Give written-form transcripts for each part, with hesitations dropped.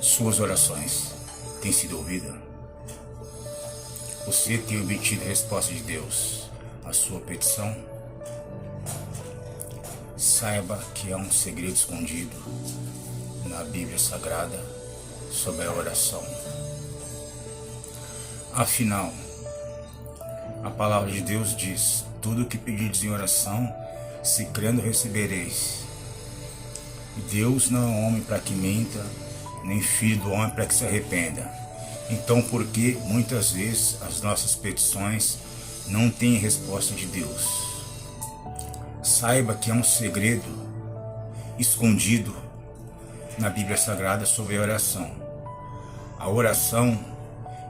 Suas orações têm sido ouvidas? Você tem obtido a resposta de Deus à sua petição? Saiba que há um segredo escondido na Bíblia Sagrada sobre a oração. Afinal, a palavra de Deus diz: tudo o que pedirdes em oração, se crendo recebereis. Deus não é homem para que minta, nem filho do homem para que se arrependa. Então, por que muitas vezes as nossas petições não têm resposta de Deus? Saiba que há um segredo escondido na Bíblia Sagrada sobre a oração. A oração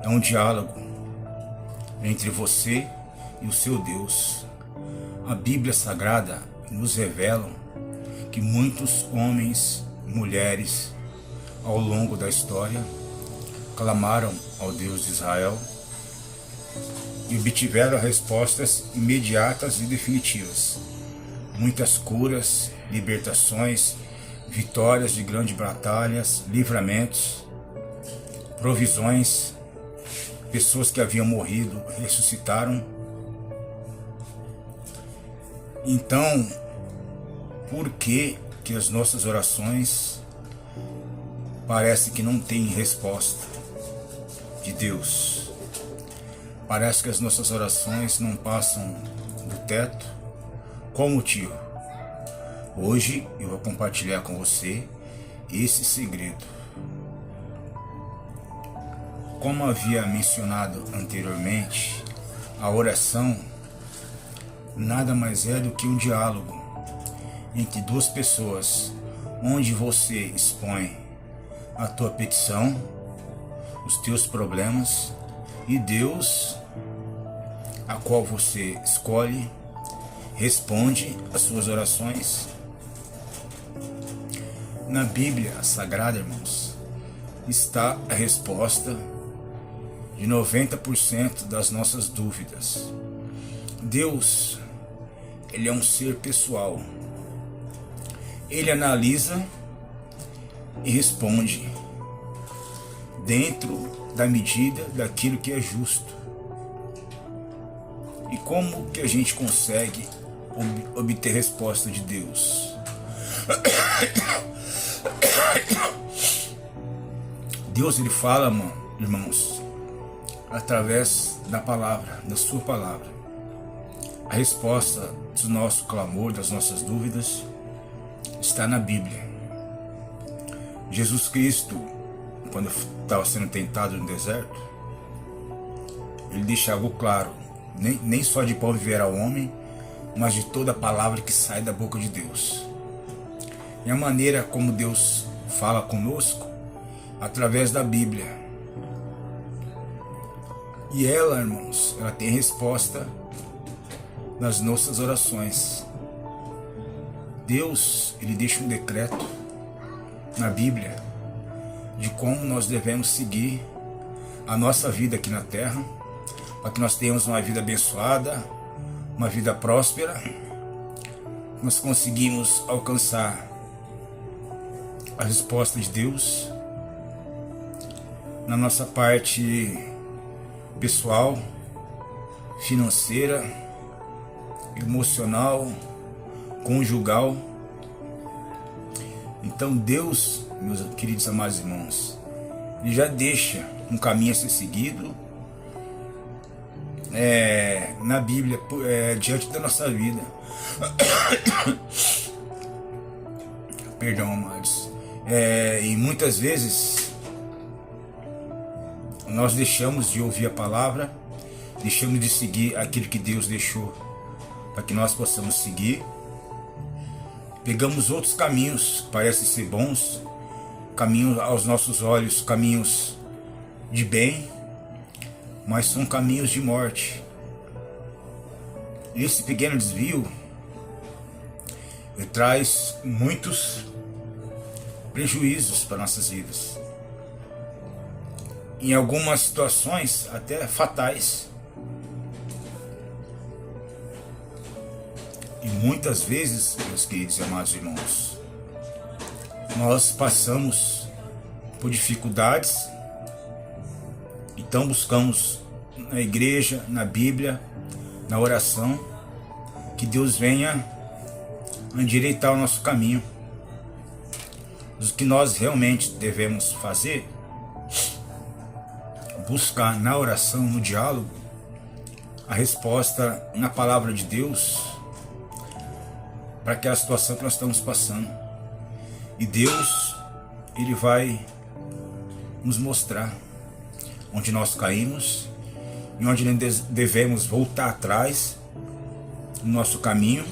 é um diálogo entre você e o seu Deus. A Bíblia Sagrada nos revela que muitos homens, mulheres, ao longo da história, clamaram ao Deus de Israel e obtiveram respostas imediatas e definitivas. Muitas curas, libertações, vitórias de grandes batalhas, livramentos, provisões, pessoas que haviam morrido ressuscitaram. Então, por que as nossas orações parece que não têm resposta de Deus? Parece que as nossas orações não passam do teto. Qual o motivo? Hoje eu vou compartilhar com você esse segredo. Como havia mencionado anteriormente, a oração nada mais é do que um diálogo entre duas pessoas, onde você expõe a tua petição, os teus problemas, e Deus, a qual você escolhe, responde às suas orações. Na Bíblia Sagrada, irmãos, está a resposta de 90% das nossas dúvidas. Deus, Ele é um ser pessoal. Ele analisa e responde dentro da medida daquilo que é justo. E como que a gente consegue obter resposta de Deus? Deus, Ele fala, irmãos, através da palavra, da sua palavra. A resposta do nosso clamor, das nossas dúvidas, está na Bíblia. Jesus Cristo, quando estava sendo tentado no deserto, Ele deixa algo claro: nem só de pão viverá o homem, mas de toda a palavra que sai da boca de Deus. E a maneira como Deus fala conosco, através da Bíblia. E ela, irmãos, ela tem resposta nas nossas orações. Deus, Ele deixa um decreto na Bíblia de como nós devemos seguir a nossa vida aqui na terra, para que nós tenhamos uma vida abençoada, uma vida próspera, nós conseguimos alcançar a resposta de Deus na nossa parte pessoal, financeira, emocional, conjugal. Então Deus, meus queridos amados irmãos, Ele já deixa um caminho a ser seguido na Bíblia, diante da nossa vida. Perdão, amados. E muitas vezes nós deixamos de ouvir a palavra, deixamos de seguir aquilo que Deus deixou para que nós possamos seguir. Pegamos outros caminhos que parecem ser bons, caminhos aos nossos olhos, caminhos de bem, mas são caminhos de morte. Esse pequeno desvio traz muitos prejuízos para nossas vidas. Em algumas situações até fatais. E muitas vezes, meus queridos e amados irmãos, nós passamos por dificuldades. Então buscamos na igreja, na Bíblia, na oração, que Deus venha endireitar o nosso caminho. O que nós realmente devemos fazer, buscar na oração, no diálogo, a resposta na palavra de Deus para aquela situação que nós estamos passando. E Deus, Ele vai nos mostrar onde nós caímos e onde devemos voltar atrás no nosso caminho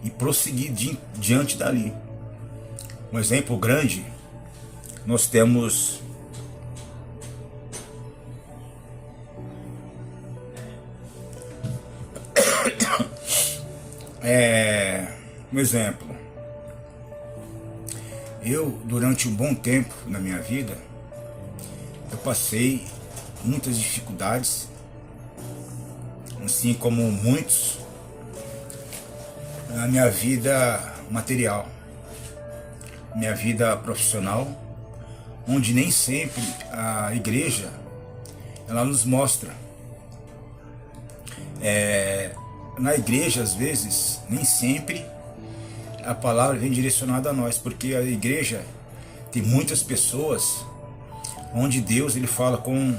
e prosseguir diante dali. Um exemplo grande, nós temos um exemplo. Eu, durante um bom tempo na minha vida, eu passei muitas dificuldades, assim como muitos, na minha vida material, minha vida profissional, onde nem sempre a igreja ela nos mostra. Na igreja, às vezes, nem sempre a palavra vem direcionada a nós, porque a igreja tem muitas pessoas onde Deus ele fala com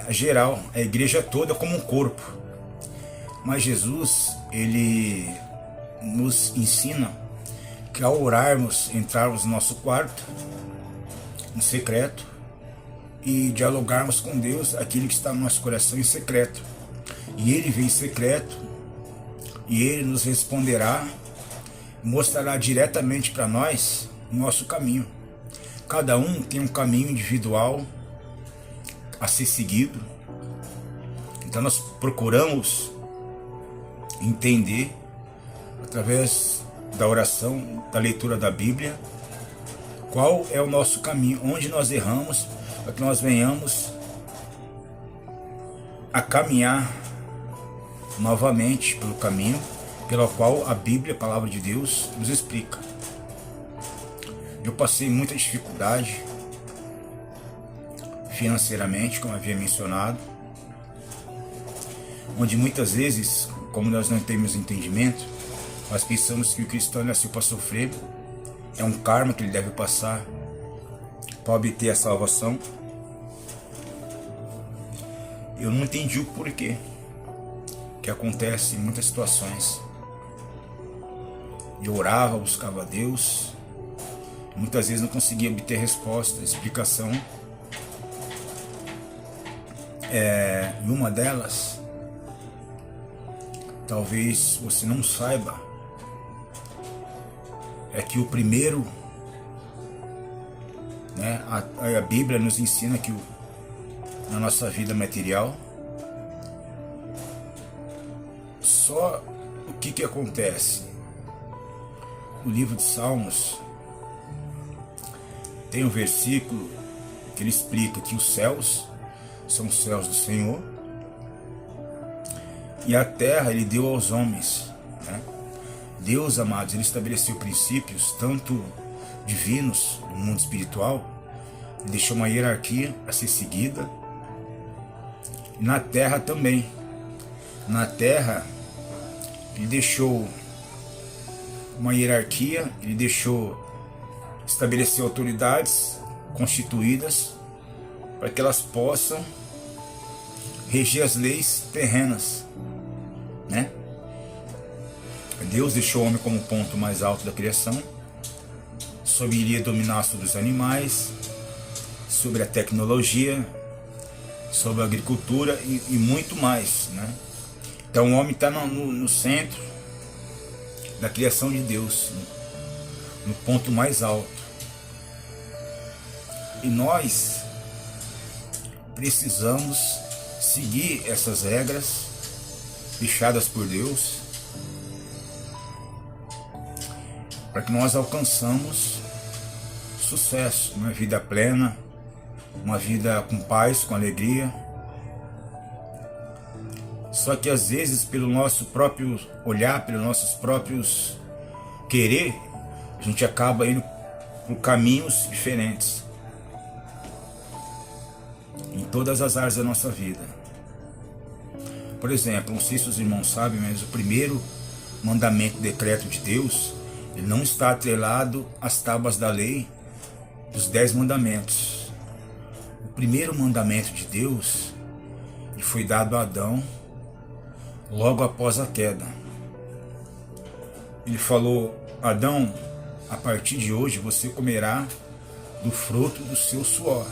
geral, a igreja toda como um corpo. Mas Jesus, ele nos ensina que ao orarmos, entrarmos no nosso quarto, no secreto, e dialogarmos com Deus, aquilo que está no nosso coração em secreto. E Ele vem em secreto, e Ele nos responderá, mostrará diretamente para nós o nosso caminho. Cada um tem um caminho individual a ser seguido. Então nós procuramos entender, através da oração, da leitura da Bíblia, qual é o nosso caminho, onde nós erramos, para que nós venhamos a caminhar novamente pelo caminho pelo qual a Bíblia, a Palavra de Deus, nos explica. Eu passei muita dificuldade financeiramente, como havia mencionado, onde muitas vezes, como nós não temos entendimento, nós pensamos que o cristão nasceu para sofrer, é um karma que ele deve passar para obter a salvação. Eu não entendi o porquê que acontece em muitas situações. Eu orava, buscava a Deus, muitas vezes não conseguia obter resposta, explicação. E uma delas, talvez você não saiba, é que o primeiro, a Bíblia nos ensina que na nossa vida material, só o que acontece? No livro de Salmos tem um versículo que ele explica que os céus são os céus do Senhor e a terra ele deu aos homens, Deus, amados, ele estabeleceu princípios tanto divinos no mundo espiritual, ele deixou uma hierarquia a ser seguida, e na terra também. Na terra ele deixou uma hierarquia, ele estabeleceu autoridades constituídas para que elas possam reger as leis terrenas, Deus deixou o homem como ponto mais alto da criação, sobre iria dominar sobre os animais, sobre a tecnologia, sobre a agricultura e muito mais, Então o homem está no centro da criação de Deus, no ponto mais alto. E nós precisamos seguir essas regras deixadas por Deus para que nós alcançamos sucesso, uma vida plena, uma vida com paz, com alegria. Só que às vezes, pelo nosso próprio olhar, pelos nossos próprios querer, a gente acaba indo por caminhos diferentes em todas as áreas da nossa vida. Por exemplo, não sei se os irmãos sabem, mas o primeiro mandamento, decreto de Deus, ele não está atrelado às tábuas da lei dos 10 mandamentos. O primeiro mandamento de Deus foi dado a Adão logo após a queda. Ele falou: Adão, a partir de hoje você comerá do fruto do seu suor.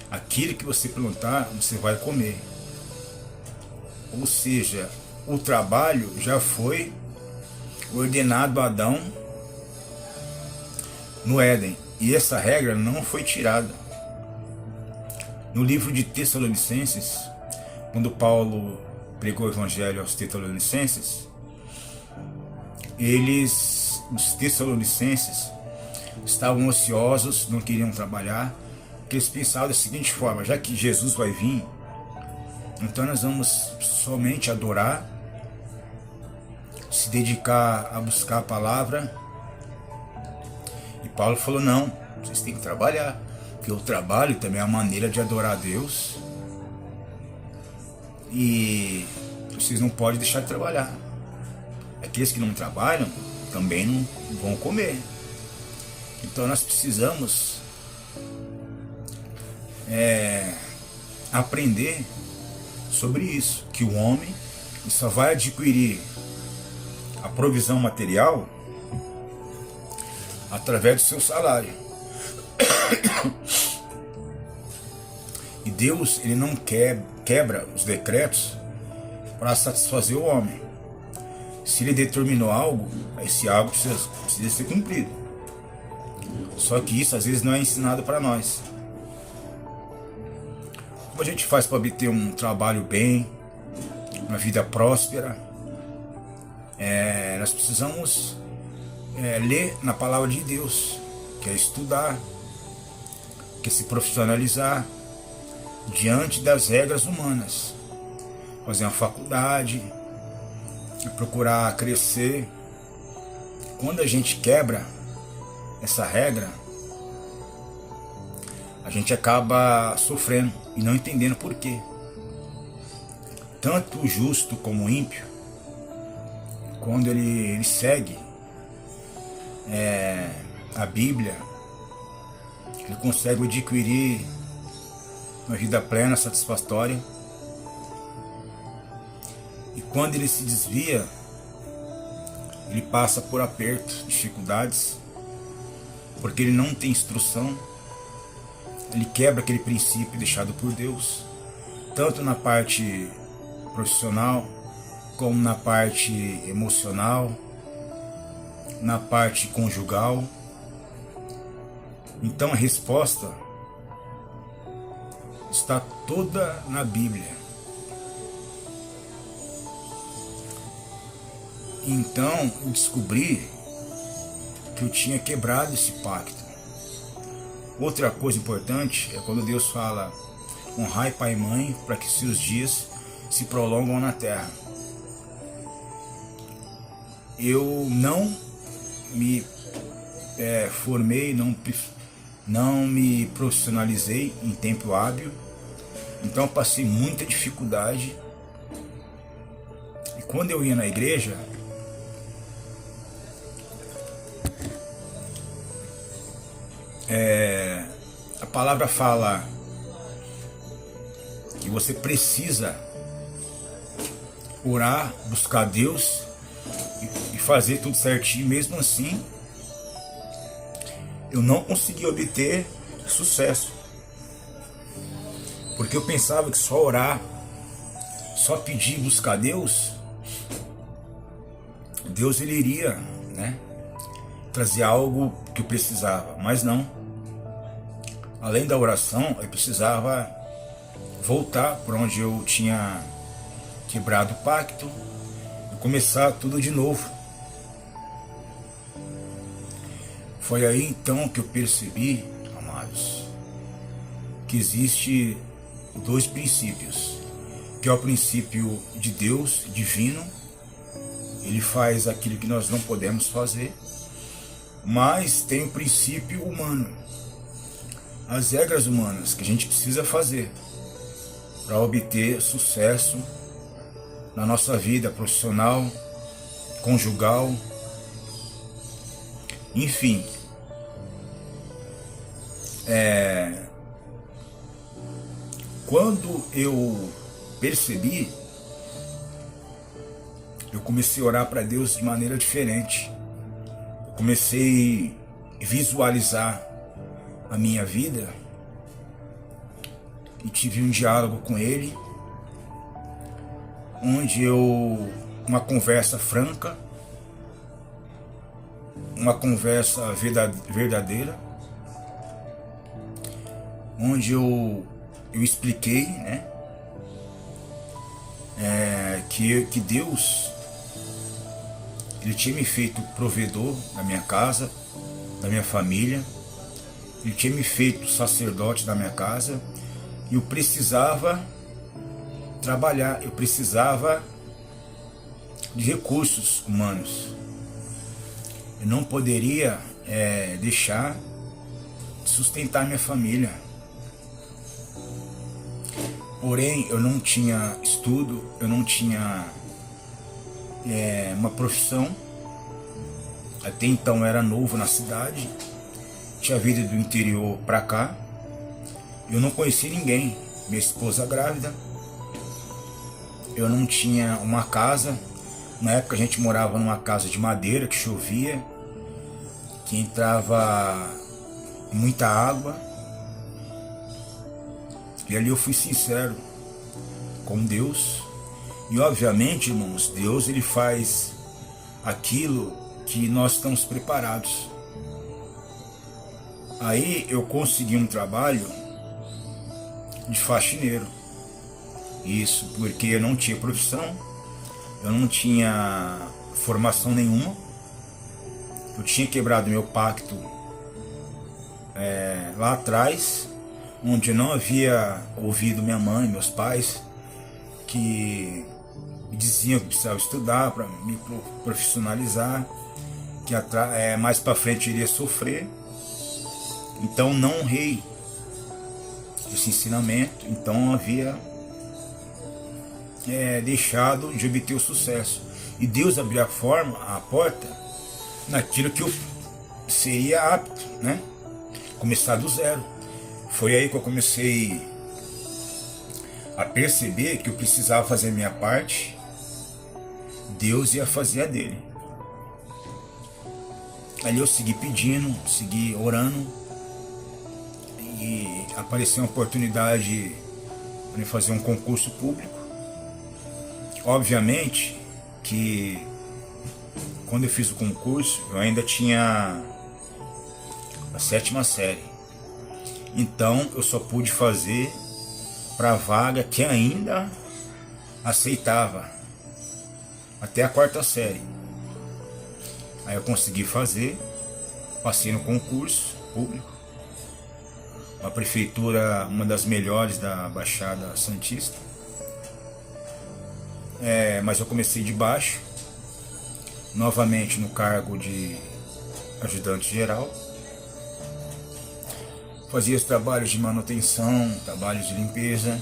Aquilo que você plantar, você vai comer. Ou seja, o trabalho já foi ordenado a Adão no Éden. E essa regra não foi tirada. No livro de Tessalonicenses, quando Paulo pregou o evangelho aos Tessalonicenses, os Tessalonicenses, estavam ociosos, não queriam trabalhar, porque eles pensavam da seguinte forma: já que Jesus vai vir, então nós vamos somente adorar, se dedicar a buscar a palavra. E Paulo falou: não, vocês têm que trabalhar, porque o trabalho também é uma maneira de adorar a Deus, e vocês não podem deixar de trabalhar. Aqueles que não trabalham também não vão comer. Então nós precisamos aprender sobre isso, que o homem só vai adquirir a provisão material através do seu salário. E Deus, ele não quebra os decretos para satisfazer o homem. Se ele determinou algo, esse algo precisa ser cumprido. Só que isso às vezes não é ensinado para nós. Como a gente faz para obter um trabalho bem, uma vida próspera? Nós precisamos ler na palavra de Deus, que é estudar, que é se profissionalizar diante das regras humanas, fazer uma faculdade, procurar crescer. Quando a gente quebra essa regra, a gente acaba sofrendo e não entendendo por quê. Tanto o justo como o ímpio, quando ele segue a Bíblia, ele consegue adquirir uma vida plena, satisfatória. E quando ele se desvia, ele passa por apertos, dificuldades, porque ele não tem instrução. Ele quebra aquele princípio deixado por Deus, tanto na parte profissional, como na parte emocional, na parte conjugal. Então a resposta está toda na Bíblia. Então eu descobri que eu tinha quebrado esse pacto. Outra coisa importante é quando Deus fala: honrai pai e mãe, para que seus dias se prolongam na terra. Eu não me formei, não me profissionalizei em tempo hábil, então eu passei muita dificuldade. E quando eu ia na igreja, a palavra fala que você precisa orar, buscar Deus e fazer tudo certinho. Mesmo assim, eu não consegui obter sucesso, porque eu pensava que só orar, só pedir, buscar Deus ele iria, trazer algo que eu precisava. Mas não. Além da oração, eu precisava voltar por onde eu tinha quebrado o pacto e começar tudo de novo. Foi aí então que eu percebi, amados, que existe 2 princípios, que é o princípio de Deus, divino. Ele faz aquilo que nós não podemos fazer, mas tem o princípio humano, as regras humanas que a gente precisa fazer para obter sucesso na nossa vida profissional, conjugal, enfim. Quando eu percebi, eu comecei a orar para Deus de maneira diferente. Eu comecei a visualizar a minha vida e tive um diálogo com Ele, onde uma conversa franca, uma conversa verdadeira, onde eu expliquei, né, que Deus, Ele tinha me feito provedor da minha casa, da minha família, Ele tinha me feito sacerdote da minha casa, e eu precisava trabalhar, eu precisava de recursos humanos. Eu não poderia deixar de sustentar minha família. Porém, eu não tinha estudo, eu não tinha uma profissão. Até então eu era novo na cidade, tinha vindo do interior para cá. Eu não conhecia ninguém, minha esposa grávida. Eu não tinha uma casa. Na época a gente morava numa casa de madeira, que chovia, que entrava muita água. E ali eu fui sincero com Deus. E obviamente, irmãos, Deus, Ele faz aquilo que nós estamos preparados. Aí eu consegui um trabalho de faxineiro. Isso porque eu não tinha profissão, eu não tinha formação nenhuma. Eu tinha quebrado meu pacto lá atrás, onde eu não havia ouvido minha mãe, meus pais, que me diziam que precisava estudar para me profissionalizar, que mais para frente eu iria sofrer. Então não honrei esse ensinamento, então havia deixado de obter o sucesso. E Deus abriu a porta naquilo que eu seria apto, né? Começar do zero. Foi aí que eu comecei a perceber que eu precisava fazer a minha parte, Deus ia fazer a dele. Ali eu segui pedindo, segui orando, e apareceu uma oportunidade para fazer um concurso público. Obviamente que quando eu fiz o concurso, eu ainda tinha a 7ª série. Então eu só pude fazer para a vaga que ainda aceitava até a 4ª série. Aí eu consegui fazer, passei no concurso público, uma prefeitura, uma das melhores da Baixada Santista. Mas eu comecei de baixo, novamente no cargo de ajudante geral. Fazia os trabalhos de manutenção, trabalhos de limpeza,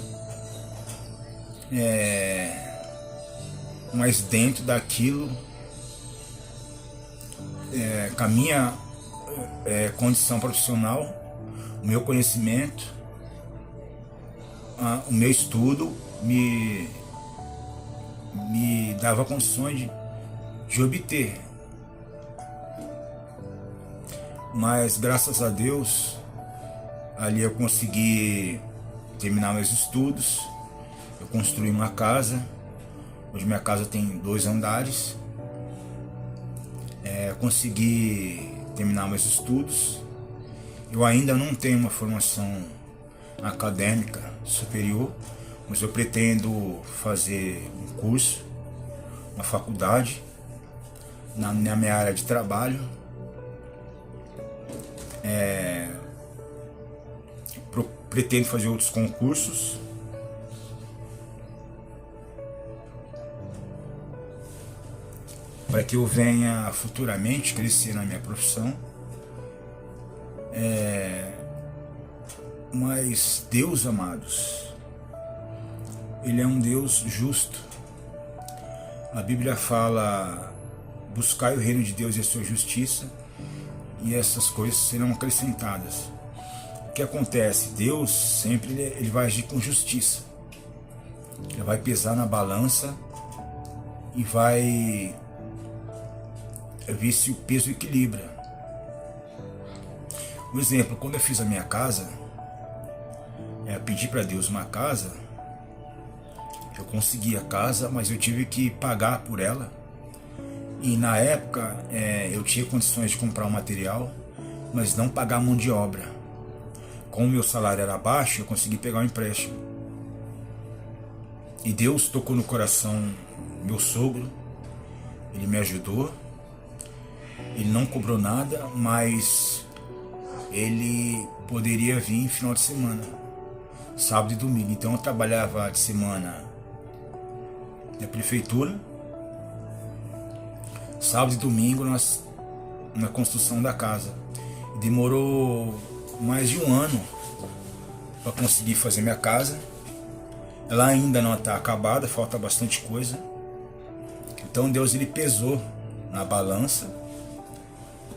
mas dentro daquilo, com a minha condição profissional, o meu conhecimento, o meu estudo me dava condições de obter. Mas graças a Deus, ali eu consegui terminar meus estudos. Eu construí uma casa. Hoje minha casa tem 2 andares. Consegui terminar meus estudos. Eu ainda não tenho uma formação acadêmica superior, mas eu pretendo fazer um curso, uma faculdade, na minha área de trabalho. Pretendo fazer outros concursos. Para que eu venha futuramente crescer na minha profissão Mas Deus, amados, Ele é um Deus justo. A Bíblia fala: buscai o reino de Deus e a sua justiça, e essas coisas serão acrescentadas. O que acontece? Deus sempre ele vai agir com justiça. Ele vai pesar na balança e vai ver se o peso equilibra. Um exemplo, quando eu fiz a minha casa, pedi para Deus uma casa, eu consegui a casa, mas eu tive que pagar por ela. E na época eu tinha condições de comprar o material, mas não pagar a mão de obra. Como o meu salário era baixo, eu consegui pegar um empréstimo. E Deus tocou no coração meu sogro, ele me ajudou, ele não cobrou nada, mas ele poderia vir em final de semana, sábado e domingo. Então eu trabalhava de semana na prefeitura, sábado e domingo na construção da casa. Demorou mais de um ano para conseguir fazer minha casa. Ela ainda não está acabada, falta bastante coisa. Então Deus ele pesou na balança,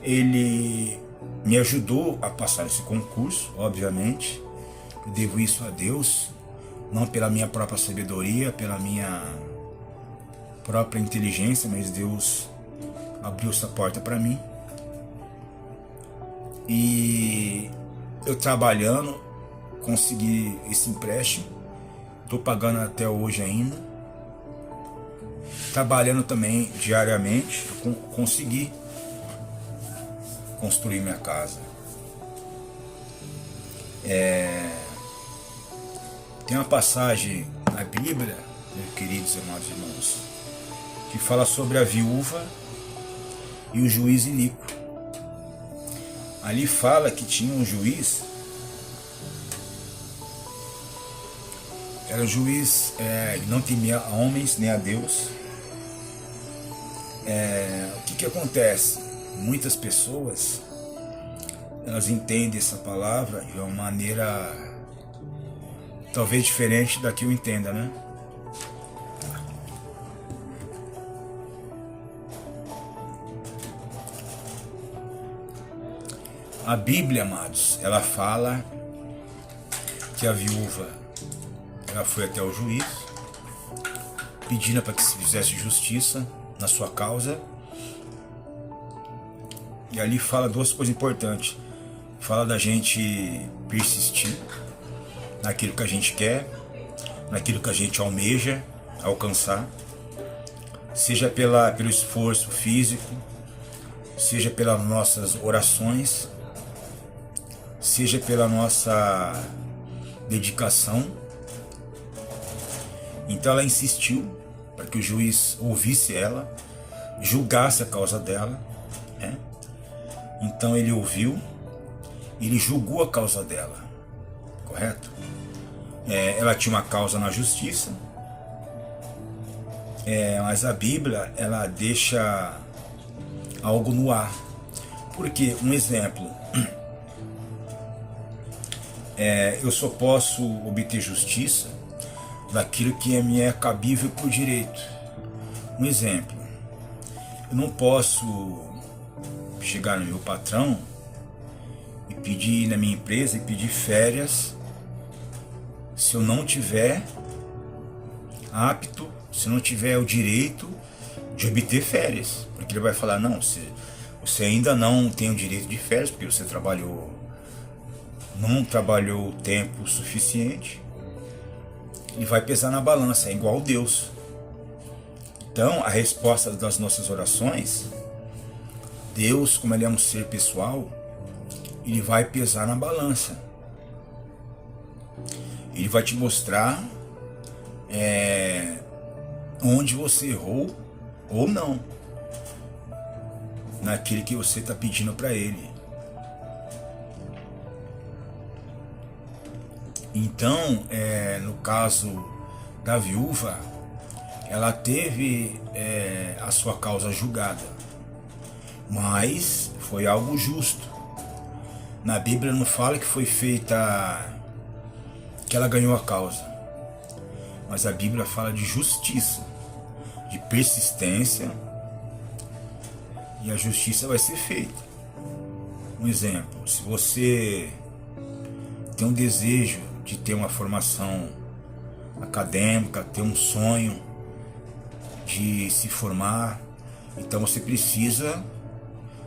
ele me ajudou a passar esse concurso, obviamente. Eu devo isso a Deus, não pela minha própria sabedoria, pela minha própria inteligência, mas Deus abriu essa porta para mim. E eu trabalhando, consegui esse empréstimo. Estou pagando até hoje ainda. Trabalhando também diariamente, eu consegui construir minha casa. Tem uma passagem na Bíblia, meus queridos e amados irmãos, que fala sobre a viúva e o juiz iníquo. Ali fala que tinha um juiz, era um juiz que não temia a homens nem a Deus. O que acontece? Muitas pessoas, elas entendem essa palavra de uma maneira talvez diferente da que eu entenda, né? A Bíblia, amados, ela fala que a viúva ela foi até o juiz pedindo para que se fizesse justiça na sua causa. E ali fala duas coisas importantes. Fala da gente persistir naquilo que a gente quer, naquilo que a gente almeja alcançar, seja pelo esforço físico, seja pelas nossas orações, seja pela nossa dedicação. Então ela insistiu para que o juiz ouvisse ela, julgasse a causa dela, né? Então ele ouviu, ele julgou a causa dela, correto? Ela tinha uma causa na justiça, mas a Bíblia ela deixa algo no ar. Porque, um exemplo, eu só posso obter justiça daquilo que me é cabível por direito. Um exemplo, eu não posso chegar no meu patrão e pedir na minha empresa e pedir férias se eu não tiver apto, se não tiver o direito de obter férias, porque ele vai falar: não, você ainda não tem o direito de férias porque você não trabalhou tempo suficiente. E vai pesar na balança, é igual Deus. Então, a resposta das nossas orações, Deus, como Ele é um ser pessoal, Ele vai pesar na balança. Ele vai te mostrar onde você errou ou não, naquilo que você está pedindo para Ele. Então, no caso da viúva, ela teve a sua causa julgada, mas foi algo justo. Na Bíblia não fala que foi feita, que ela ganhou a causa, mas a Bíblia fala de justiça, de persistência, e a justiça vai ser feita. Um exemplo, se você tem um desejo de ter uma formação acadêmica, ter um sonho de se formar, então você precisa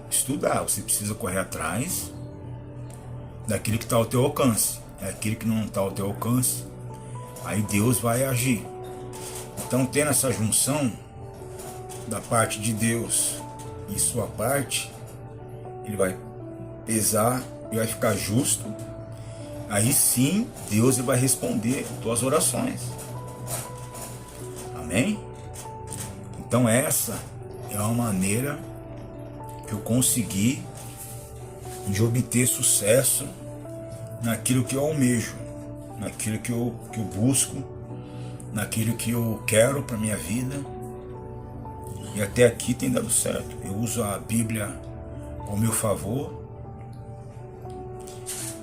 estudar, você precisa correr atrás daquilo que está ao teu alcance. É aquilo que não está ao teu alcance, aí Deus vai agir. Então, tendo essa junção da parte de Deus e sua parte, ele vai pesar e vai ficar justo. Aí sim, Deus vai responder tuas orações. Amém? Então essa é uma maneira que eu consegui de obter sucesso naquilo que eu almejo, naquilo que eu busco, naquilo que eu quero para minha vida. E até aqui tem dado certo. Eu uso a Bíblia ao meu favor.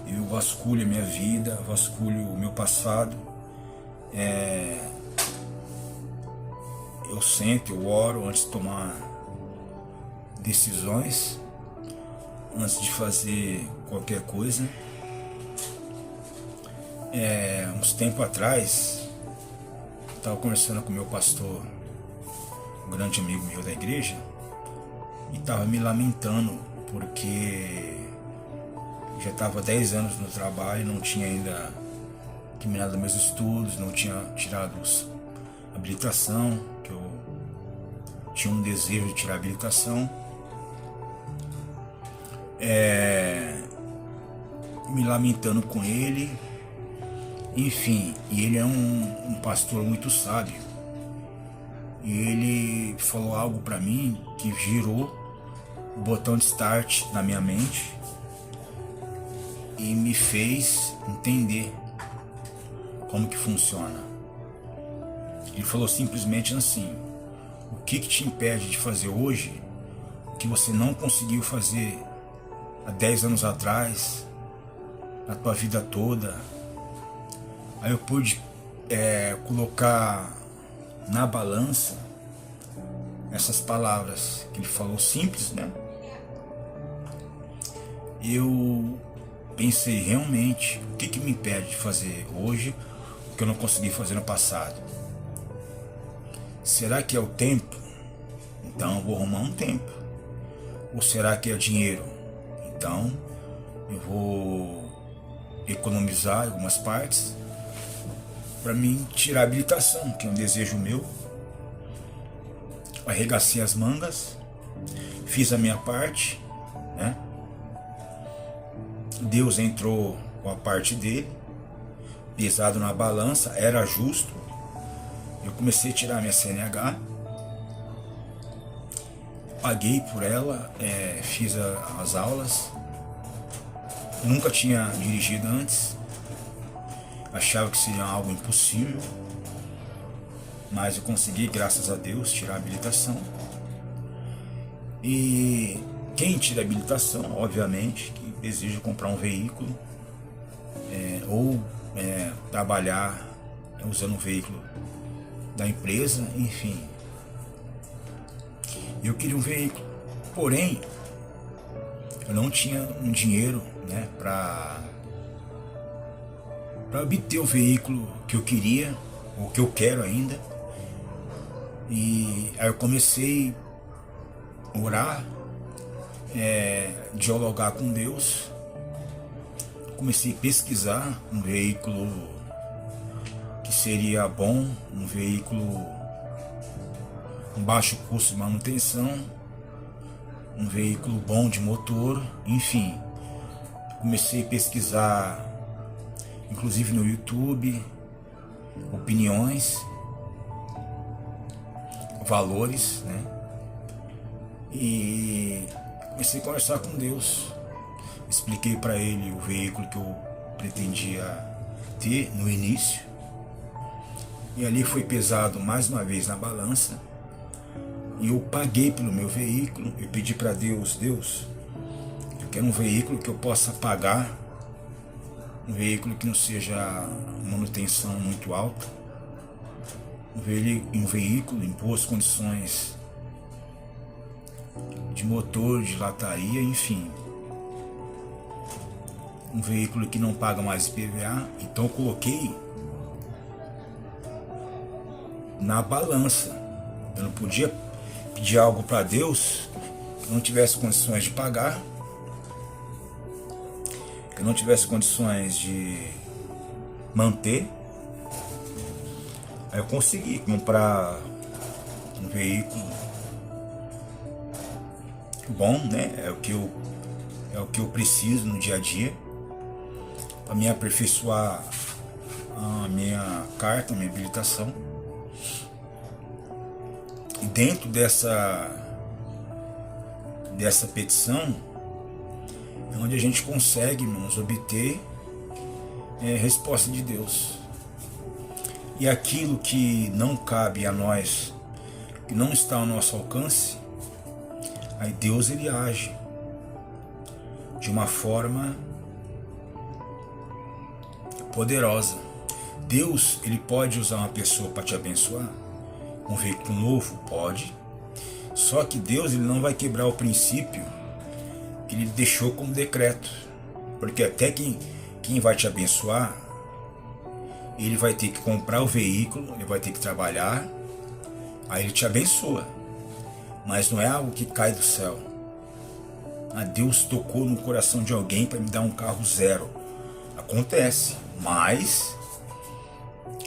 Eu vasculho a minha vida, vasculho o meu passado. Eu sento, eu oro antes de tomar decisões, antes de fazer qualquer coisa. Uns tempos atrás, estava conversando com o meu pastor, um grande amigo meu da igreja, e estava me lamentando porque já estava 10 anos no trabalho, não tinha ainda terminado meus estudos, não tinha tirado a habilitação, que eu tinha um desejo de tirar a habilitação. Me lamentando com ele, enfim, e ele é um pastor muito sábio, e ele falou algo para mim que girou o botão de start na minha mente e me fez entender como que funciona. Ele falou simplesmente assim: o que te impede de fazer hoje o que você não conseguiu fazer há 10 anos atrás, na tua vida toda? Aí eu pude colocar na balança essas palavras que ele falou, simples, né? Eu pensei realmente, o que me impede de fazer hoje o que eu não consegui fazer no passado? Será que é o tempo? Então eu vou arrumar um tempo. Ou será que é dinheiro? Então eu vou economizar algumas partes para mim tirar a habilitação, que é um desejo meu. Arregacei as mangas, fiz a minha parte, né? Deus entrou com a parte dele, pesado na balança, era justo. Eu comecei a tirar minha CNH, paguei por ela, fiz as aulas. Nunca tinha dirigido antes, achava que seria algo impossível, mas eu consegui, graças a Deus, tirar a habilitação. E quem tira a habilitação, obviamente, que deseja comprar um veículo ou trabalhar usando um veículo da empresa, enfim. Eu queria um veículo, porém eu não tinha um dinheiro, né, para obter o veículo que eu queria, ou que eu quero ainda. E aí eu comecei a orar, dialogar com Deus. Comecei a pesquisar um veículo que seria bom, um veículo com baixo custo de manutenção, um veículo bom de motor, enfim. Comecei a pesquisar, inclusive no YouTube, opiniões, valores, né? E comecei a conversar com Deus. Expliquei para ele o veículo que eu pretendia ter no início. E ali foi pesado mais uma vez na balança. E eu paguei pelo meu veículo. Eu pedi para Deus, eu quero um veículo que eu possa pagar, um veículo que não seja manutenção muito alta, um veículo em boas condições de motor, de lataria, enfim. Um veículo que não paga mais IPVA. Então eu coloquei na balança. Eu não podia pedir algo para Deus que eu não tivesse condições de pagar, que eu não tivesse condições de manter. Aí eu consegui comprar um veículo bom, né? É o que eu preciso no dia a dia para me aperfeiçoar a minha carta, a minha habilitação. E dentro dessa petição é onde a gente consegue, irmãos, obter resposta de Deus. E aquilo que não cabe a nós, que não está ao nosso alcance, aí Deus ele age de uma forma poderosa. Deus ele pode usar uma pessoa para te abençoar, um veículo novo, pode. Só que Deus ele não vai quebrar o princípio que ele deixou como decreto, porque até quem vai te abençoar, ele vai ter que comprar o veículo, ele vai ter que trabalhar, aí ele te abençoa, mas não é algo que cai do céu. Deus tocou no coração de alguém para me dar um carro zero. Acontece, mas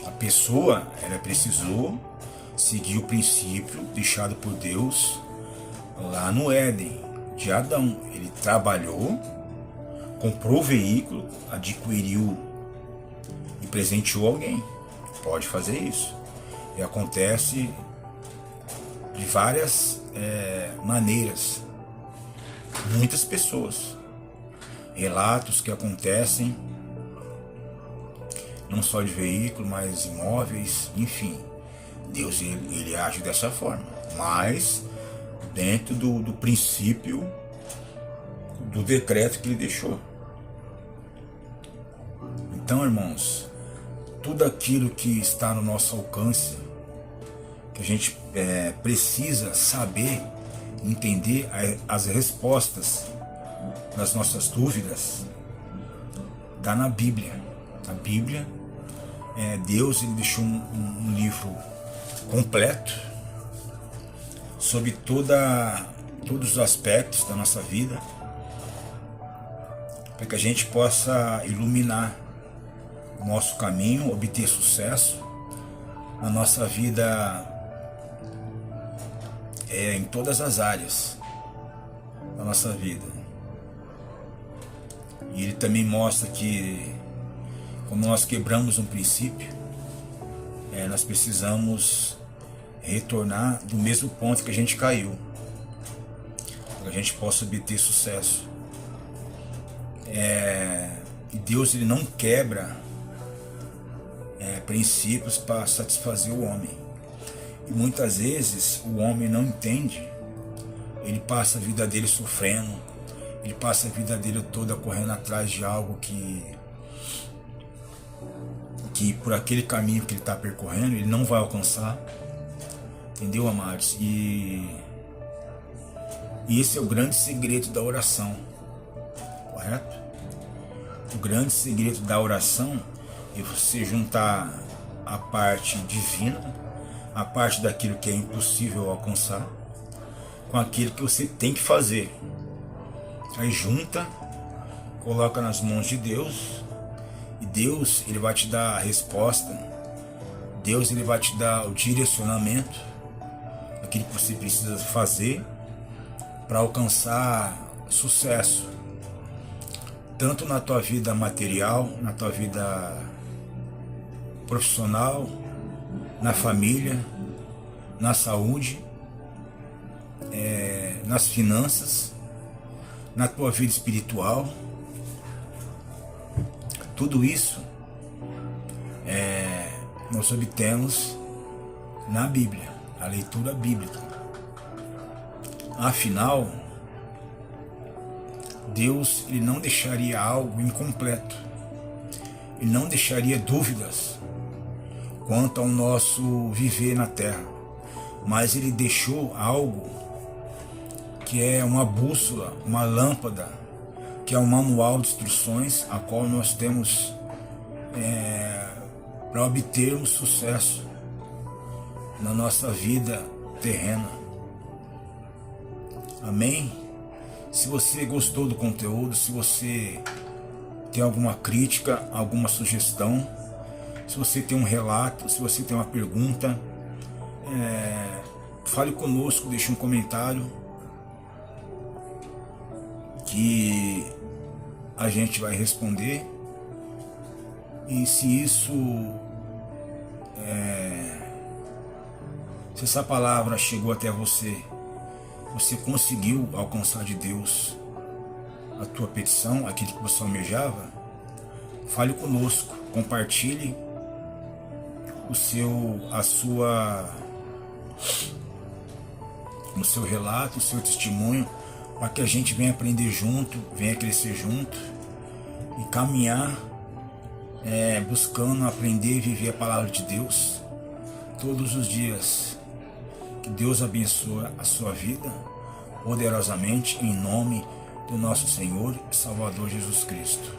a pessoa ela precisou seguir o princípio deixado por Deus lá no Éden de Adão. Ele trabalhou, comprou o veículo, adquiriu e presenteou alguém. Pode fazer isso. E acontece de várias maneiras. Muitas pessoas. Relatos que acontecem não só de veículo, mas imóveis, enfim. Deus ele age dessa forma, mas dentro do princípio do decreto que ele deixou. Então, irmãos, tudo aquilo que está no nosso alcance, que a gente precisa saber, entender as respostas das nossas dúvidas, está na Bíblia. A Bíblia, Deus ele deixou um livro completo sobre todos os aspectos da nossa vida, para que a gente possa iluminar o nosso caminho, obter sucesso na nossa vida, em todas as áreas da nossa vida. E ele também mostra que quando nós quebramos um princípio, nós precisamos retornar do mesmo ponto que a gente caiu, para que a gente possa obter sucesso. E Deus ele não quebra princípios para satisfazer o homem. E muitas vezes o homem não entende, ele passa a vida dele sofrendo, ele passa a vida dele toda correndo atrás de algo que por aquele caminho que ele está percorrendo, ele não vai alcançar. Entendeu, amados? E esse é o grande segredo da oração, correto? O grande segredo da oração é você juntar a parte divina, a parte daquilo que é impossível alcançar, com aquilo que você tem que fazer. Aí junta, coloca nas mãos de Deus, e Deus ele vai te dar a resposta. Deus ele vai te dar o direcionamento, aquilo que você precisa fazer para alcançar sucesso, tanto na tua vida material, na tua vida profissional, na família, na saúde, nas finanças, na tua vida espiritual. Tudo isso nós obtemos na Bíblia, a leitura bíblica. Afinal, Deus, ele não deixaria algo incompleto. Ele não deixaria dúvidas quanto ao nosso viver na terra. Mas ele deixou algo que é uma bússola, uma lâmpada, que é um manual de instruções a qual nós temos para obtermos sucesso na nossa vida terrena. Amém? Se você gostou do conteúdo, se você tem alguma crítica, alguma sugestão, se você tem um relato, se você tem uma pergunta, fale conosco, deixe um comentário que a gente vai responder. E se se essa palavra chegou até você, você conseguiu alcançar de Deus a tua petição, aquilo que você almejava, fale conosco, compartilhe o seu relato, o seu testemunho, para que a gente venha aprender junto, venha crescer junto e caminhar buscando aprender e viver a palavra de Deus todos os dias. Que Deus abençoe a sua vida poderosamente, em nome do nosso Senhor e Salvador Jesus Cristo.